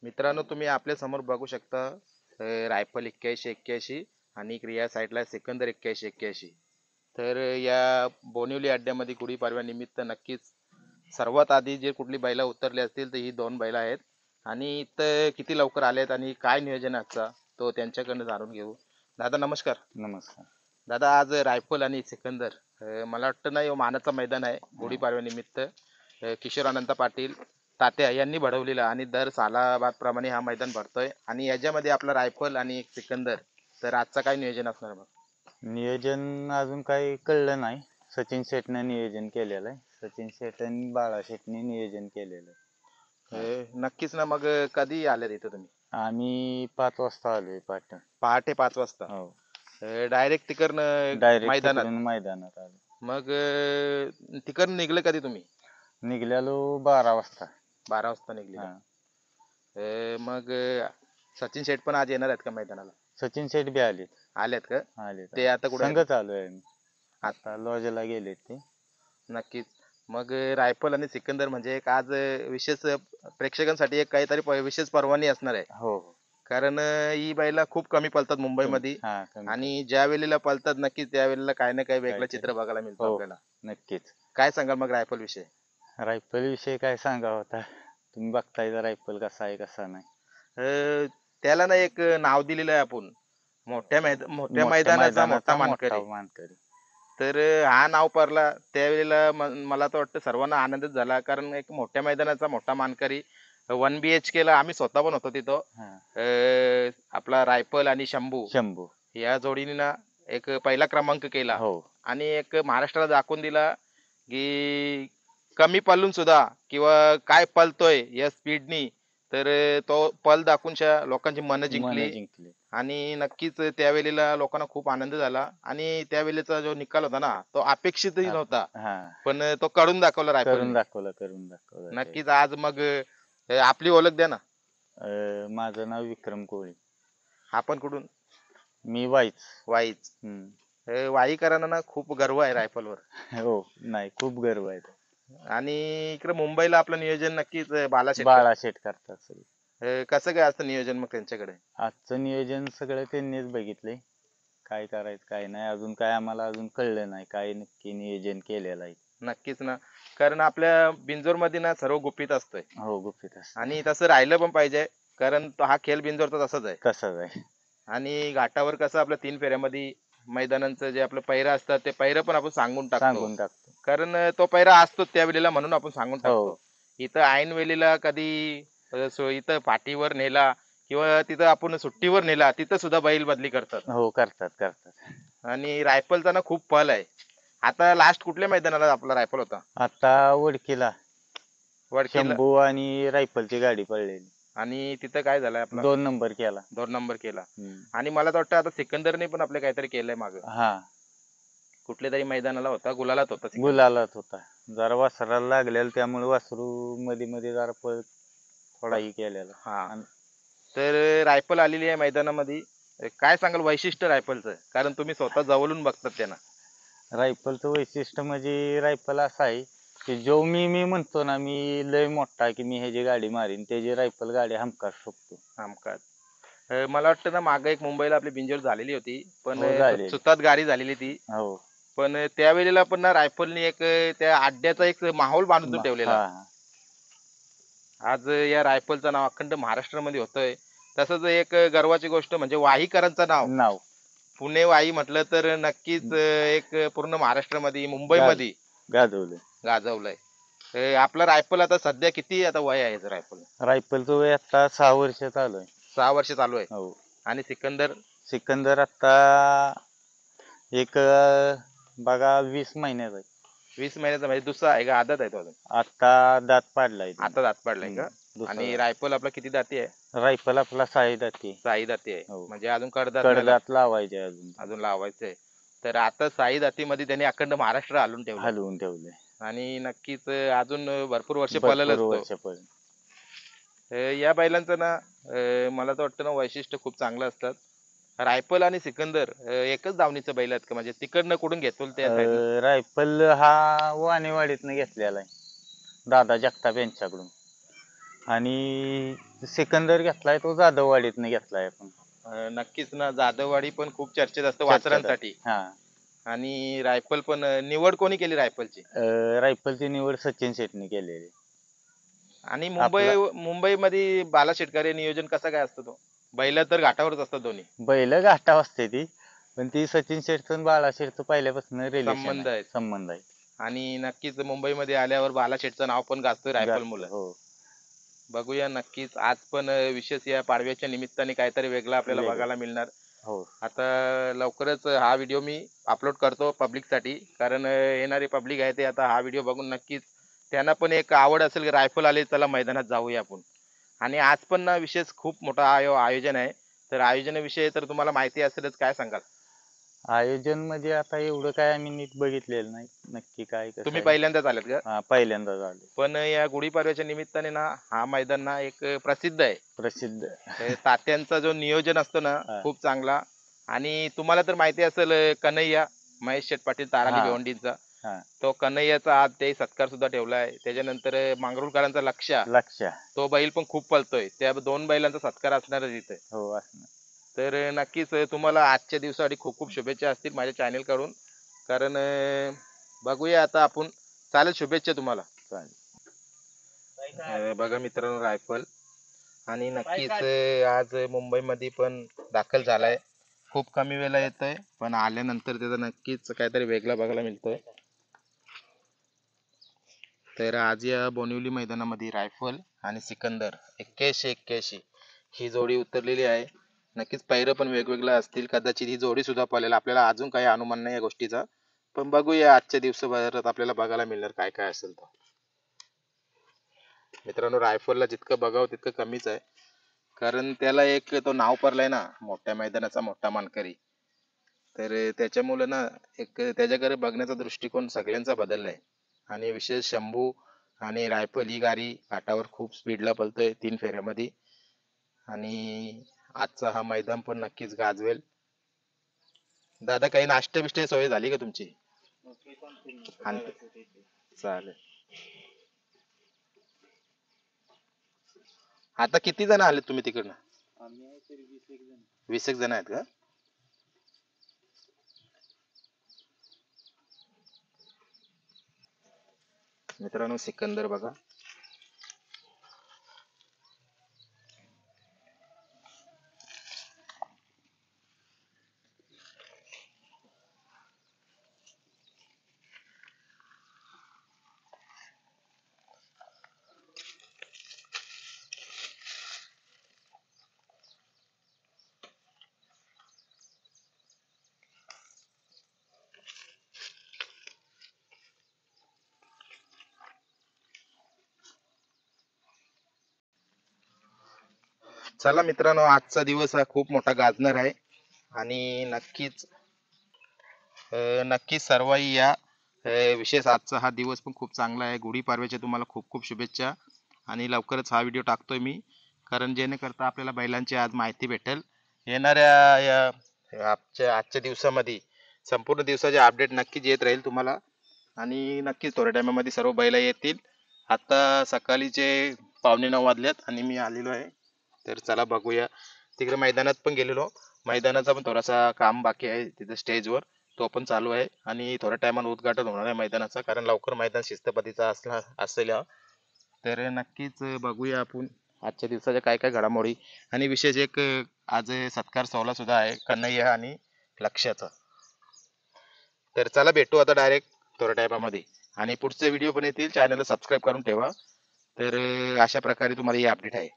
मित्रांनो, तुम्ही आपल्या समोर बघू शकता रायफल 8181 आणि क्रिया साईडला सिकंदर 8181. तर या बोनिवली अड्ड्यामध्ये गुढीपाडव्यानिमित्त नक्कीच सर्वात आधी जे कुठली बैला उतरली असतील तर ही दोन बैला आहेत. आणि इथं किती लवकर आलेत आणि काय नियोजन आहे आजचा तो त्यांच्याकडनं जाणून घेऊ. दादा नमस्कार. नमस्कार. दादा, आज रायफल आणि सिकंदर, मला वाटतं ना, मानाचं मैदान आहे गुढीपाडव्यानिमित्त. किशोर अनंत पाटील तात्या यांनी भरवलेलं आणि दर सालाबाद प्रमाणे हा मैदान भरतोय आणि याच्यामध्ये आपला रायफल आणि एक सिकंदर. तर आजचा काय नियोजन असणार मग? नियोजन अजून काही कळलं नाही. सचिन शेटने नियोजन केलेलं आहे. सचिन शेट आणि बाळा शेटने नियोजन केलेलं आहे. नक्कीच ना. मग कधी आले तिथं तुम्ही? आम्ही 5 वाजता आलोय पाटण. पहाटे 5 वाजता? हो, डायरेक्ट तिकडनं डायरेक्ट मैदानात? तिकडून मैदानात आलो. मग तिकडनं निघलं कधी तुम्ही? निघालो 12 वाजता. 12 वाजता निघले? हा. मग सचिन शेठ पण आज येणार आहेत का मैदानाला? सचिन शेट बी आलेत. आलेत का? आलेत. ते आता कुठे आहेत? संघ चालू आहे. आता लॉजला गेलेत ते. नक्कीच. मग रायफल आणि सिकंदर म्हणजे एक आज विशेष प्रेक्षकांसाठी एक काहीतरी विशेष पर्वणी असणार आहे. हो. कारण ही बैला खूप कमी पळतात मुंबईमध्ये. हा, कमी. आणि ज्या वेळेला पळतात नक्कीच त्यावेळेला काही ना काही वेगळं काहीतरी. चित्र बघायला मिळतं हो, आपल्याला. नक्कीच. काय सांगाल मग रायफल विषय? रायफल विषय काय सांगावं आता. तुम्ही बघताय रायफल कसा आहे कसा नाही. त्याला ना एक नाव दिलेलं आहे आपण, मोठ्या मैदानाचा मोठा मानकरी. मानकरी. तर हा नाव पडला त्यावेळेला मला तर वाटतं सर्वांना आनंदच झाला, कारण एक मोठ्या मैदानाचा मोठा मानकरी. 1 BHK ला आम्ही स्वतः पण होतो तिथं. आपला रायफल आणि शंभू या जोडीने ना एक पहिला क्रमांक केला. हो. आणि एक महाराष्ट्राला दाखवून दिला की कमी पळून सुद्धा किंवा काय पळतोय या स्पीडनी. तर तो पल दाखवून लोकांची मन जिंकली. आणि नक्कीच त्यावेळेला लोकांना खूप आनंद झाला आणि त्यावेळेचा जो निकाल होता ना तो अपेक्षितही नव्हता. पण तो करून दाखवला करून रायफलने. दाखवलं. नक्कीच. आज मग आपली ओळख द्या ना. माझं नाव विक्रम कोळी. आपण कुठून? मी वाईच. वाईकरांना ना खूप गर्व आहे रायफलवर. हो, नाही, खूप गर्व आहे. आणि इकडे मुंबईला आपलं नियोजन नक्कीच बाळा शेट करतात सगळे. कसं काय असतं नियोजन मग त्यांच्याकडे? आजचं नियोजन सगळं त्यांनीच बघितलंय. काय करायचं काय नाही अजून काय आम्हाला अजून कळलं नाही काय नक्की नियोजन केलेलं आहे. नक्कीच ना. कारण आपल्या बिंजोर मध्ये ना सर्व गुपित असतंय. हो, गुपित असतं. आणि तसं राहिलं पण पाहिजे, कारण तो हा खेळ बिंजोरचा तसाच आहे. तसंच आहे. आणि घाटावर कसं आपल्या 3 फेऱ्यामध्ये मैदानांचं जे आपलं पैरा असतात ते पैरा पण आपण सांगून टाकतो. कारण तो पैरा असतो त्यावेळेला म्हणून आपण सांगून टाकतो. इथं ऐन वेळेला कधी इथं पाठीवर नेला किंवा तिथं आपण सुट्टीवर नेला तिथं सुद्धा बैल बदली करतात. हो, करतात. आणि रायफलचा ना खूप पल आहे. आता लास्ट कुठल्या मैदानाला आपला रायफल होता? आता वडकीला वडकीला. शंभू आणि रायफलची गाडी पडलेली आणि तिथं काय झालंय आपला? 2 नंबर केला. 2 नंबर केला. आणि मला तर वाटतं आता सिकंदरने पण आपले काहीतरी केलंय माग. कुठल्या तरी मैदानाला होता, गुलालात होता. गुलालात होता. जरा वासराला लागलेला त्यामुळे वासरू मध्ये जरा पळ थोडाही केलेला. तर रायफल आलेली आहे मैदानामध्ये. काय सांगाल वैशिष्ट्य रायफलचं? कारण तुम्ही स्वतः जवळून बघतात त्यांना. रायफलचं वैशिष्ट्य म्हणजे रायफल असा आहे की जो मी म्हणतो ना मी लय मोठा की मी ह्याची गाडी मारीन त्याची रायफल गाडी हमखास शकतो. हमखास. मला वाटतं ना मागे एक मुंबईला आपली बिंजोर झालेली होती, पण झालेली. सुतात गाडी झालेली ती. हो. पण त्यावेळेला पण ना रायफलनी एक त्या अड्ड्याचा एक माहोल बांधून ठेवलेला. आज या रायफलचं नाव अखंड महाराष्ट्रामध्ये होतंय. तसंच एक गर्वाची गोष्ट म्हणजे वाहीकरांचं नाव पुणे वाही म्हटलं तर नक्कीच एक पूर्ण महाराष्ट्रामध्ये मुंबईमध्ये गाजवलंय. आपला रायफल आता सध्या किती आता वय आहे रायफलचं वय आता 6 वर्ष चालू आहे. 6 वर्ष चालू आहे. हो. आणि सिकंदर आता एक बघा 20 महिन्याचा आहे. 20 महिन्याचा म्हणजे दुसरा आहे का आदत आहे तो अजून? आता दात पाडलाय. आता दात पाडलाय का? आणि रायफल आपला किती दाती आहे? रायफल आपला 6 दाती. 6 दाती आहे. म्हणजे अजून कडदात लावायचे अजून लावायचंय. तर आता 6 दातीमध्ये त्यांनी अखंड महाराष्ट्र हलवून ठेवले. आणि नक्कीच अजून भरपूर वर्ष पळेलच तो. या बैलांचं ना मला तर वाटतं ना वैशिष्ट्य खूप चांगलं असतात. रायफल आणि सिकंदर एकच दावणीचं बैल आहेत का, म्हणजे तिकडनं कुठून घेतो त्या साईडनं? रायफल हा वाणेवाडीतनं घेतलेला आहे दादा जगताप यांच्याकडून. आणि सिकंदर घेतलाय तो जाधववाडीतनं घेतलाय आपण. नक्कीच ना, जाधववाडी पण खूप चर्चेत असतं चर्चेत आहे. वासरांसाठी. हा. आणि रायफल पण निवड कोणी केली रायफलची? रायफलची निवड सचिन शेटने केलेली. आणि आपला मुंबईमध्ये बाला शेटकर नियोजन कसं काय असतं तो? बैल तर घाटावरच असतात दोन्ही. बैल घाटावर असते ती, पण ती सचिन शेटचं आणि बाळा शेटचं पहिल्यापासून रिलेशन संबंध आहे, आहेत. संबंध आहे. आणि नक्कीच मुंबईमध्ये आल्यावर बाला शेटचं नाव पण गाजतोय रायफल जास्त मुलं. हो. बघूया नक्कीच. आज पण विशेष या पाडव्याच्या निमित्ताने काहीतरी वेगळं आपल्याला वेगळं. बघायला मिळणार. हो. आता लवकरच हा व्हिडिओ मी अपलोड करतो पब्लिकसाठी, कारण येणारे पब्लिक आहे ते आता हा व्हिडिओ बघून नक्कीच त्यांना पण एक आवड असेल की रायफल आले, चला मैदानात जाऊया आपण. आणि आज पण ना विशेष खूप मोठा आयोजन आहे. तर आयोजनाविषयी तर तुम्हाला माहिती असेलच, काय सांगाल? आयोजन म्हणजे आता एवढं काय आम्ही नीट बघितलेलं नाही, नक्की काय कसं तुम्ही आहे. पहिल्यांदाच आलेत का? हा, पहिल्यांदा झाले. पण या गुढीपाडव्याच्या निमित्ताने ना हा मैदान ना एक प्रसिद्ध आहे. प्रसिद्ध. तात्यांचा जो नियोजन असतो ना हा. खूप चांगला. आणि तुम्हाला तर माहिती असेल कन्हैया महेश शेठ पाटील ताराली हा. भिवंडींचा, हा. तो कन्हैयाचा आज ते सत्कार सुद्धा ठेवलाय. त्याच्यानंतर मांगरुळकरांचा लक्ष्या, लक्ष. तो बैल पण खूप पळतोय. त्या दोन बैलांचा सत्कार असणारच इथे. हो, असणार. तर नक्कीच तुम्हाला आजच्या दिवसासाठी खूप खूप शुभेच्छा असतील माझ्या चॅनल कडून. कारण बघूया आता आपण. चालेल, शुभेच्छा तुम्हाला. चालेल. बघा मित्रांनो, रायफल आणि नक्कीच आज मुंबईमध्ये पण दाखल झालाय. खूप कमी वेळेला येतोय, पण आल्यानंतर त्याचा नक्कीच काहीतरी वेगळा बघायला मिळतोय. तर आज या बोनिवली मैदानामध्ये रायफल आणि सिकंदर 81-81 ही जोडी उतरलेली आहे. नक्कीच पैरं पण वेगवेगळं असतील, कदाचित ही जोडी सुद्धा पळेल. आपल्याला अजून काही अनुमान नाही या गोष्टीचा, पण बघूया आजच्या दिवसभरात आपल्याला बघायला मिळणार काय काय असेल तर. मित्रांनो, रायफलला जितकं बघावं तितकं कमीच आहे, कारण त्याला एक तो नाव पडलाय ना मोठ्या मैदानाचा मोठा मानकरी. तर त्याच्यामुळे ना एक त्याच्याकडे बघण्याचा दृष्टिकोन सगळ्यांचा बदललाय. आणि विशेष शंभू आणि रायफल ही गाडी घाटावर खूप स्पीडला पळतोय 3 फेऱ्यामध्ये. आणि आजचा हा मैदान पण नक्कीच गाजवेल. दादा, काही नाश्ता बिष्टा सोय झाली का तुमची? चालेल. आता किती जण आले तुम्ही तिकडनं? 20 एक जण आहेत का? मित्रांनो, सिकंदर बघा. चला मित्रांनो, आजचा दिवस हा खूप मोठा गाजणार आहे. आणि नक्कीच सर्वही या. विशेष आजचा हा दिवस पण खूप चांगला आहे. गुढीपाडव्याच्या तुम्हाला खूप खूप शुभेच्छा. आणि लवकरच हा व्हिडिओ टाकतोय मी, कारण जेणेकरता आपल्याला बैलांची आज माहिती भेटेल. येणाऱ्या आजच्या दिवसामध्ये संपूर्ण दिवसाचे अपडेट नक्कीच येत राहील तुम्हाला. आणि नक्कीच थोड्या टायमामध्ये सर्व बैल येतील. आता सकाळीचे 8:45 वाजल्यात आणि मी आलेलो आहे. तर चला बघूया. तिकडे मैदानात पण गेलेलो. मैदानाचा पण थोडासा काम बाकी आहे तिथे स्टेजवर, तो पण चालू आहे. आणि थोड्या टायमानं उद्घाटन होणार आहे मैदानाचा, कारण लवकर मैदान शिस्तपद्धतीचा असेल. तर नक्कीच बघूया आपण आजच्या दिवसाच्या काय काय घडामोडी. आणि विशेष एक आज सत्कार सोहळा सुद्धा आहे कन्हैया आणि लक्ष्याचा. तर चला भेटू आता डायरेक्ट थोड्या टायमामध्ये. आणि पुढचे व्हिडिओ पण येतील, चॅनलला सबस्क्राईब करून ठेवा. तर अशा प्रकारे तुम्हाला हे अपडेट आहे.